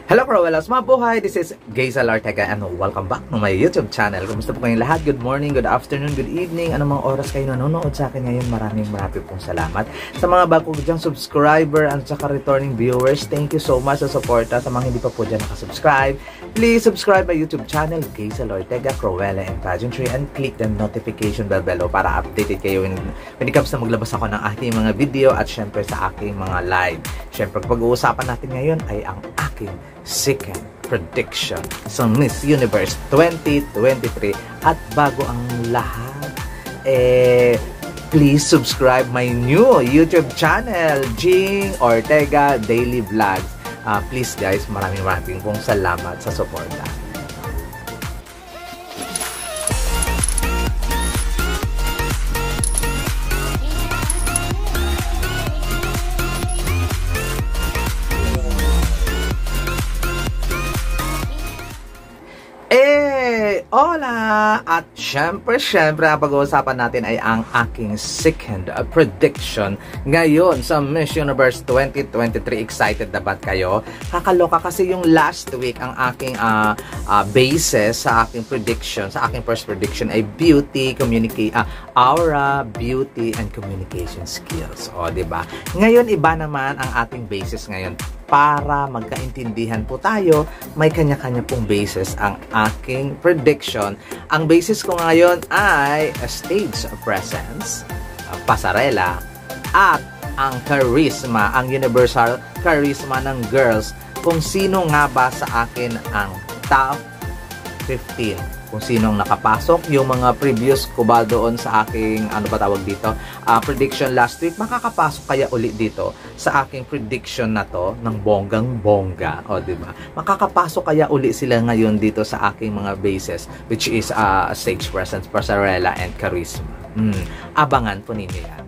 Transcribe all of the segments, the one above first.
Hello Cruellas, mabuhay! This is Gazel Ortega and welcome back to my YouTube channel. Kumusta po kayong lahat? Good morning, good afternoon, good evening. Anong mga oras kayo nanonood sa akin ngayon? Maraming pong salamat. Sa mga bago dyang subscriber at saka returning viewers, thank you so much sa suporta. Sa mga hindi pa po dyan nakasubscribe, please subscribe my YouTube channel, Gazel Ortega, Cruella and Pageantry, and click the notification bell below para updated kayo when it comes na maglabas ako ng aking mga video at syempre sa aking mga live. Syempre, pag-uusapan natin ngayon ay ang aking second prediction sa Miss Universe 2023. At bago ang lahat, please subscribe my new YouTube channel, Jing Ortega Daily Vlogs. Please guys, maraming pong salamat sa suporta. Hola! At syempre, ang pag-uusapan natin ay ang aking second prediction ngayon sa Miss Universe 2023. Excited na ba kayo? Kakaloka kasi yung last week ang aking basis sa aking prediction, sa aking first prediction ay beauty, aura, beauty, and communication skills. O, diba? Ngayon, iba naman ang ating basis ngayon. Para magkaintindihan po tayo, may kanya-kanya pong basis ang aking prediction. Ang basis ko ngayon ay stage presence, pasarela, at ang charisma, ang universal charisma ng girls. Kung sino nga ba sa akin ang top 15. Kung sinong nakapasok, yung mga previous ko ba doon sa aking, prediction last week, makakapasok kaya uli dito sa aking prediction na to ng bonggang-bongga. O, diba? Makakapasok kaya uli sila ngayon dito sa aking mga bases, which is stage presence, pasarela, and charisma. Abangan po ninyo yan.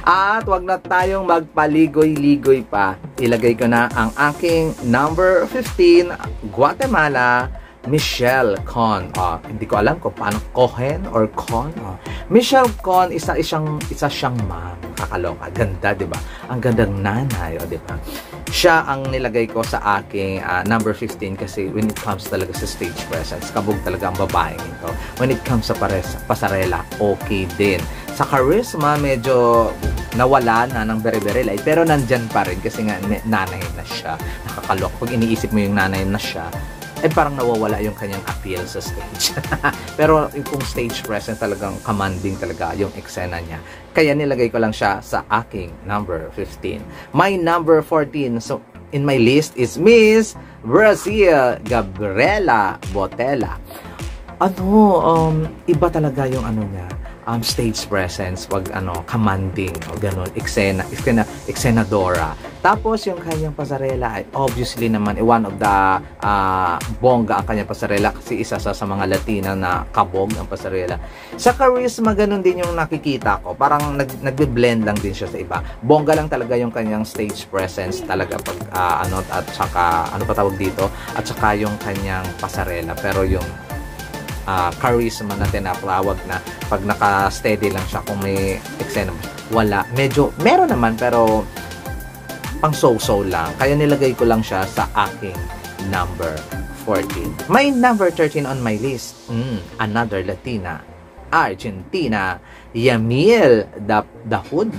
At wag na tayong magpaligoy-ligoy pa. Ilagay ko na ang aking number 15, Guatemala, Michelle Con. Hindi ko alam kung paano Cohen or Con. Michelle Con, isa siyang ma'am. Kakaloka. Ganda, di ba? Ang gandang nanay, di ba? Siya ang nilagay ko sa aking number 15 kasi when it comes talaga sa stage presence, kabog talaga ang babaeng ito. When it comes sa pasarela, okay din. Sa charisma, medyo nawala na ng very light, pero nandyan pa rin kasi nga nanay na siya. Nakakalok. Pag iniisip mo yung nanay na siya, parang nawawala yung kanyang appeal sa stage. Pero yung stage presence talagang commanding talaga yung eksena niya. Kaya nilagay ko lang siya sa aking number 15. My number 14 so in my list is Miss Brazil, Gabriela Botella. Iba talaga yung niya. Stage presence, commanding, o ganun, eksenadora. Tapos, yung kanyang pasarela ay obviously naman, one of the bongga ang kanyang pasarela kasi isa sa mga Latina na kabog ang pasarela. Sa charisma, ganun din yung nakikita ko. Parang nagbe-blend lang din siya sa iba. Bongga lang talaga yung kanyang stage presence talaga pag, at saka, at saka yung kanyang pasarela. Pero yung charisma na tinatawag na pag naka-steady lang siya kung may eksena, wala. Medyo, meron naman pero pang so-so lang. Kaya nilagay ko lang siya sa aking number 14. My number 13 on my list, another Latina, Argentina, Yamil, the hood,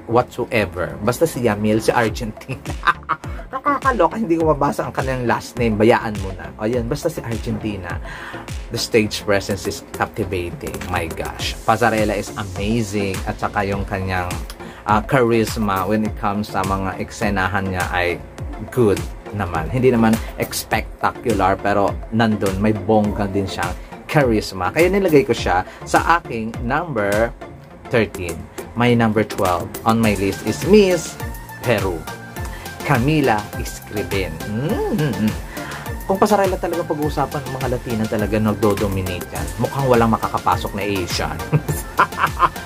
whatsoever. Basta si Yamil, si Argentina. Nakakaloka, hindi ko mabasa ang kanyang last name. Bayaan mo na. O yan, basta si Argentina. The stage presence is captivating. My gosh. Pasarela is amazing. At saka yung kanyang charisma when it comes sa mga eksenahan niya ay good naman. Hindi naman spectacular pero nandun, may bongga din siyang charisma. Kaya nilagay ko siya sa aking number 13. My number 12 on my list is Miss Peru, Camila Escriben. Kung pasarela talaga pag-uusapan ng mga Latina talaga nagdo-dominate yan. Mukhang walang makakapasok na Asian.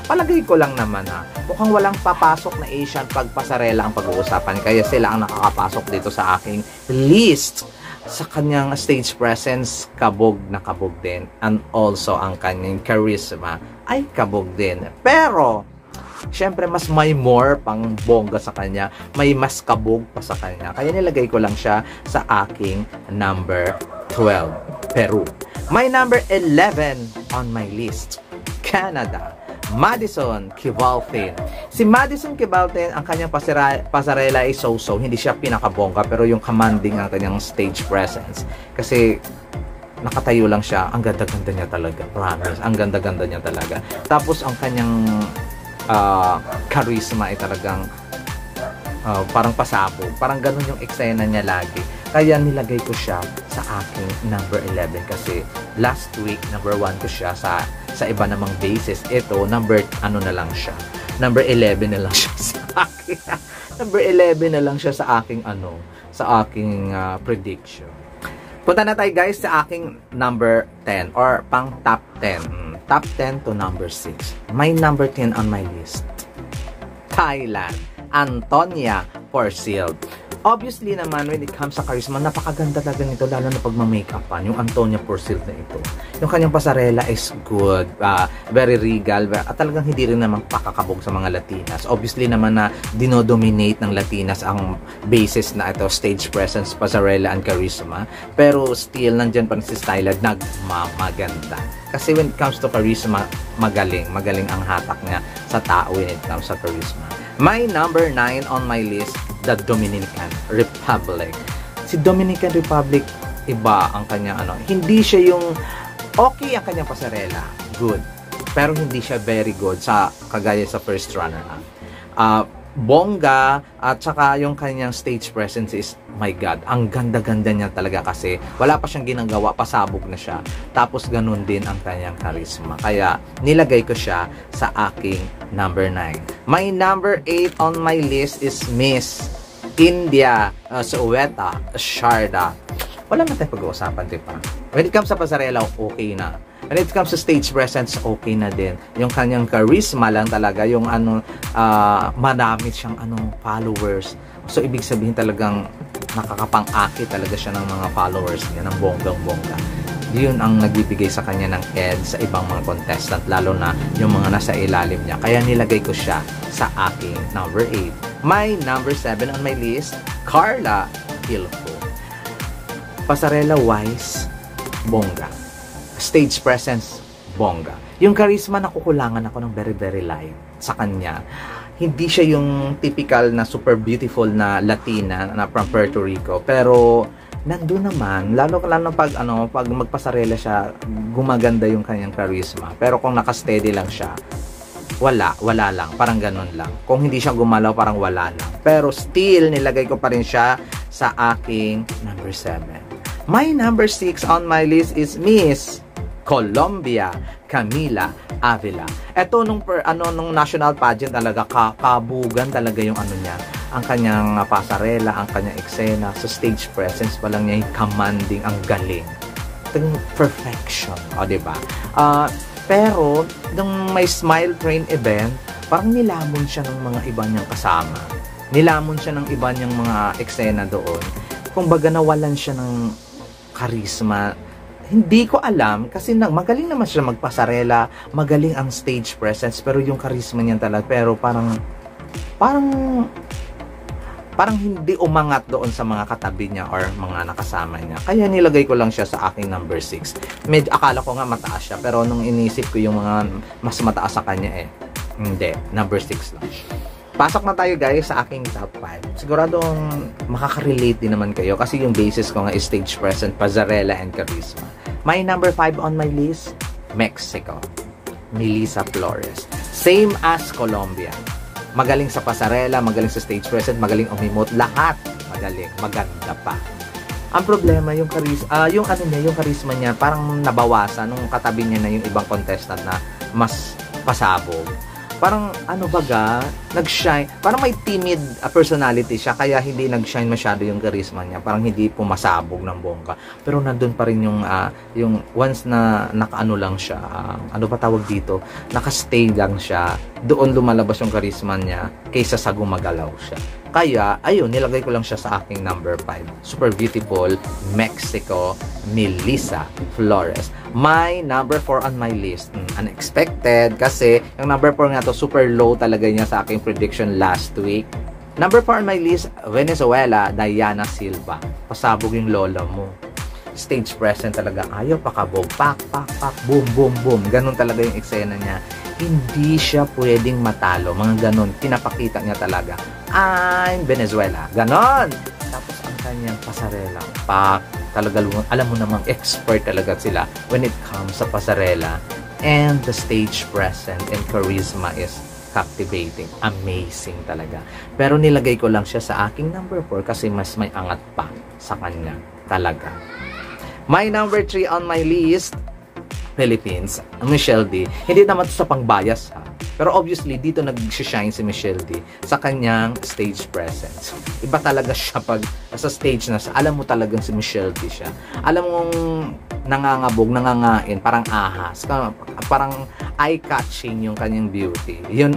Palagay ko lang naman mukhang walang papasok na Asian pag pasarela ang pag-uusapan. Kaya sila ang nakakapasok dito sa aking list. Sa kanyang stage presence, kabog na kabog din. And also ang kanyang charisma ay kabog din. Pero syempre mas may more pang bongga sa kanya, may mas kabog pa sa kanya. Kaya nilagay ko lang siya sa aking number 12, Peru. My number 11 on my list, Canada, Madison Kevaltin. Si Madison Kevaltin, ang kanyang pasarela ay so-so. Hindi siya pinakabongga, pero yung commanding ang kanyang stage presence. Kasi nakatayo lang siya, ang ganda-ganda niya talaga. Promise, ang ganda-ganda niya talaga. Tapos ang kanyang charisma ay talagang parang pasabog. Parang ganun yung eksena niya lagi. Kaya nilagay ko siya sa aking number 11 kasi last week number 1 ko siya sa iba namang basis. Ito number na lang siya. Number 11 na lang siya sa akin. Number 11 na lang siya sa aking sa aking prediction. Punta na tayo guys sa aking number 10 or pang top 10. Top 10 to number 6. My number 10 on my list, Thailand, Antonia Porcil. Obviously naman, when it comes sa charisma, napakaganda talaga nito, lalo na pag ma-makeupan, yung Antonia Porcil na ito. Yung kanyang pasarela is good, very regal, at talagang hindi rin naman pakakabog sa mga Latinas. Obviously naman na dinodominate ng Latinas ang basis na ito, stage presence, pasarela, and charisma. Pero still, nandyan pa rin si Thailand, nagmamaganda. Kasi when it comes to charisma, magaling ang hatak niya sa tao when it comes sa charisma. My number 9 on my list, the Dominican Republic. Si Dominican Republic, iba ang kanyang hindi siya yung okay ang kanyang pasarela, good. Pero hindi siya very good sa kagaya sa first runner-up. Bongga at saka yung kanyang stage presence is, my God, ang ganda-ganda niya talaga kasi wala pa siyang ginagawa, pasabog na siya. Tapos ganun din ang kanyang charisma. Kaya nilagay ko siya sa aking number 9. My number 8 on my list is Miss India Shweta Sharda. Wala na tayong pag-uusapan, diba? When it comes sa pasarela, okay na. When it comes to stage presence, okay na din. Yung kanyang charisma lang talaga, yung madami siyang followers. So, ibig sabihin talagang nakakapang-aki talaga siya ng mga followers niya, ng bonggang-bongga. Yun ang nagbibigay sa kanya ng edge sa ibang mga contestant, lalo na yung mga nasa ilalim niya. Kaya nilagay ko siya sa aking number 8. My number 7 on my list, Carla Hilfo. Pasarela-wise, bongga. Stage presence, bongga. Yung charisma, nakukulangan ako ng very, very light sa kanya. Hindi siya yung typical na super beautiful na Latina na from Puerto Rico. Pero, nandun naman, lalo pag magpasarela siya, gumaganda yung kanyang charisma. Pero kung nakasteady lang siya, wala lang. Parang ganun lang. Kung hindi siya gumalaw, parang wala lang. Pero still, nilagay ko pa rin siya sa aking number 7. My number 6 on my list is Miss Colombia, Camila Avila. Ito nung national pageant talaga, kabugan talaga yung niya. Ang kanyang pasarela, ang kanyang eksena, sa stage presence pa lang niya, yung commanding, ang galing. Ito yung perfection, diba? Pero, nung may Smile Train event, parang nilamon siya ng mga iba niyang kasama. Nilamon siya ng iba niyang mga eksena doon. Kumbaga nawalan siya ng charisma. Hindi ko alam kasi magaling naman siya magpasarela, magaling ang stage presence, pero yung charisma niya talaga, pero parang hindi umangat doon sa mga katabi niya or mga nakasama niya. Kaya nilagay ko lang siya sa aking number 6. Akala ko nga mataas siya, pero nung inisip ko yung mga mas mataas sa kanya hindi, number 6 lang. Pasok na tayo guys sa aking top 5. Siguradong makaka-relate din naman kayo kasi yung basis ko nga is stage presence, pasarela, and charisma. My number 5 on my list, Mexico, Melissa Flores. Same as Colombia. Magaling sa pasarela, magaling sa stage presence, magaling umimot, lahat magaling, maganda pa. Ang problema, yung charisma niya, parang nabawasan nung katabi niya na yung ibang contestant na mas pasabog. Parang nag-shine, parang may timid personality siya, kaya hindi nag-shine masyado yung charisma niya, parang hindi pumasabog ng bongga. Pero nandun pa rin yung once na lang siya, tawag dito, nakastay lang siya, doon lumalabas yung charisma niya kaysa sa gumagalaw siya. Kaya, ayun, nilagay ko lang siya sa aking number 5. Super beautiful, Mexico, Melissa Flores. My number 4 on my list. Unexpected kasi yung number 4 nga to, super low talaga niya sa aking prediction last week. Number 4 on my list, Venezuela, Diana Silva. Pasabog yung lola mo. Stage present talaga. Ayaw pakabog. Pak, pak, pak, boom, boom, boom. Ganun talaga yung eksena niya. Hindi siya pwedeng matalo. Mga ganun. Pinapakita niya talaga. I'm Venezuela. Ganon. Tapos ang kanyang pasarela. Pak. Talaga, alam mo namang expert talaga sila when it comes sa pasarela. And the stage present and charisma is captivating. Amazing talaga. Pero nilagay ko lang siya sa aking number 4 kasi mas may angat pa sa kanya. Talaga. My number 3 on my list, Philippines, Michelle D. Hindi naman ito sa pang-bias ha. Pero obviously, dito nag-shine si Michelle D sa kanyang stage presence. Iba talaga siya pag sa stage na, alam mo talagang si Michelle D siya. Alam mong nangangabog, nangangain, parang ahas. Parang eye-catching yung kanyang beauty. Yun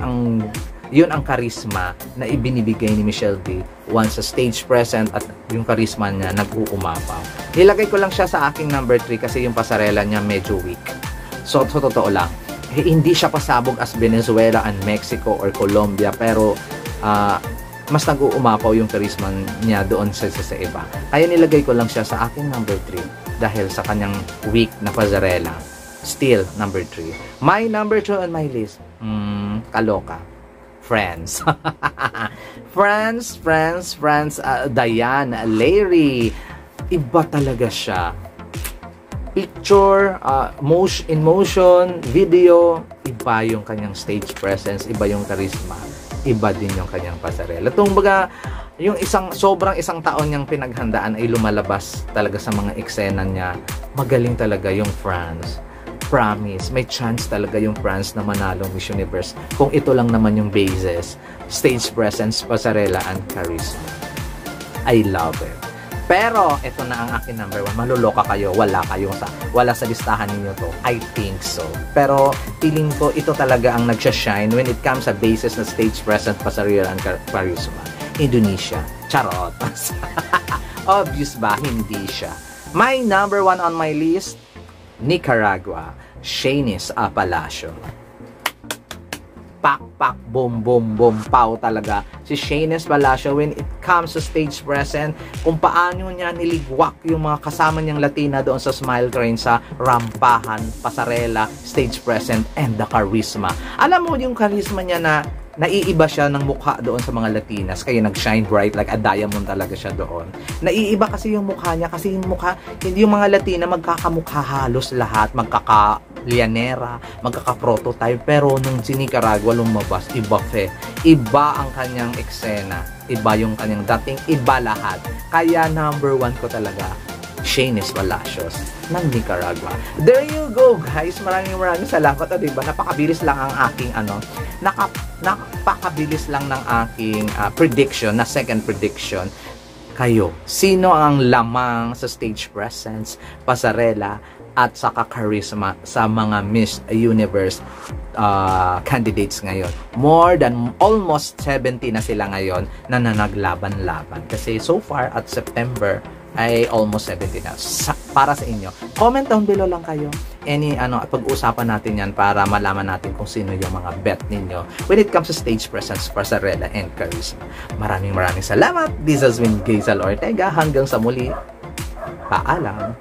ang charisma na ibinibigay ni Michelle D once sa stage present at yung charisma niya nag-uumapaw. Nilagay ko lang siya sa aking number 3 kasi yung pasarela niya medyo weak. So totoo lang. Hindi siya pasabog as Venezuela and Mexico or Colombia pero mas nag-uumapaw yung charisma niya doon sa iba. Kaya nilagay ko lang siya sa aking number 3 dahil sa kanyang weak na pasarela. Still, number 3. My number 2 on my list, kaloka. Friends. Friends, Diane Larry. Iba talaga siya. Picture, in motion, video, iba yung kanyang stage presence, iba yung charisma, iba din yung kanyang pasarela. Baga, yung sobrang isang taon niyang pinaghandaan ay lumalabas talaga sa mga eksena niya. Magaling talaga yung France. Promise, may chance talaga yung France na manalong Miss Universe kung ito lang naman yung basis, stage presence, pasarela, and charisma. I love it. Pero, ito na ang akin number 1. Maluloka kayo. Wala sa listahan ninyo to. I think so. Pero, feeling ko, ito talaga ang nagsha-shine when it comes sa basis na stage presence, pasarela, and charisma. Indonesia. Charot. Obvious ba? Hindi siya. My number 1 on my list, Nicaragua, Shanice Apalacio. Pak, pak, boom, boom, boom, pow talaga. Si Shanice Apalacio, when it comes to stage present, kung paano niya niligwak yung mga kasama niyang Latina doon sa Smile Train sa rampahan, pasarela, stage present, and the charisma. Alam mo yung charisma niya na naiiba siya ng mukha doon sa mga Latinas, kaya nag-shine bright like a diamond talaga siya doon. Naiiba kasi yung mukha niya, kasi yung mukha, hindi yung mga Latina magkakamukha halos lahat, magkaka-lianera, magkaka-prototype, pero nung si Nicaragua lumabas, iba ang kanyang eksena, iba yung kanyang dating, iba lahat. Kaya number 1 ko talaga, Shanice Palacios ng Nicaragua. There you go, guys. Maraming salamat. O, diba? Napakabilis lang ang aking napakabilis lang ng aking prediction, na second prediction. Kayo, sino ang lamang sa stage presence, pasarela, at saka charisma sa mga Miss Universe candidates ngayon? More than almost 70 na sila ngayon na naglaban-laban. Kasi so far at September ay almost 70 na. Para sa inyo, comment down below lang kayo. Pag-uusapan natin yan para malaman natin kung sino yung mga bet ninyo when it comes to stage presence, pasarela, and charisma. Maraming salamat. This has been Gazel Ortega. Hanggang sa muli. Paalam.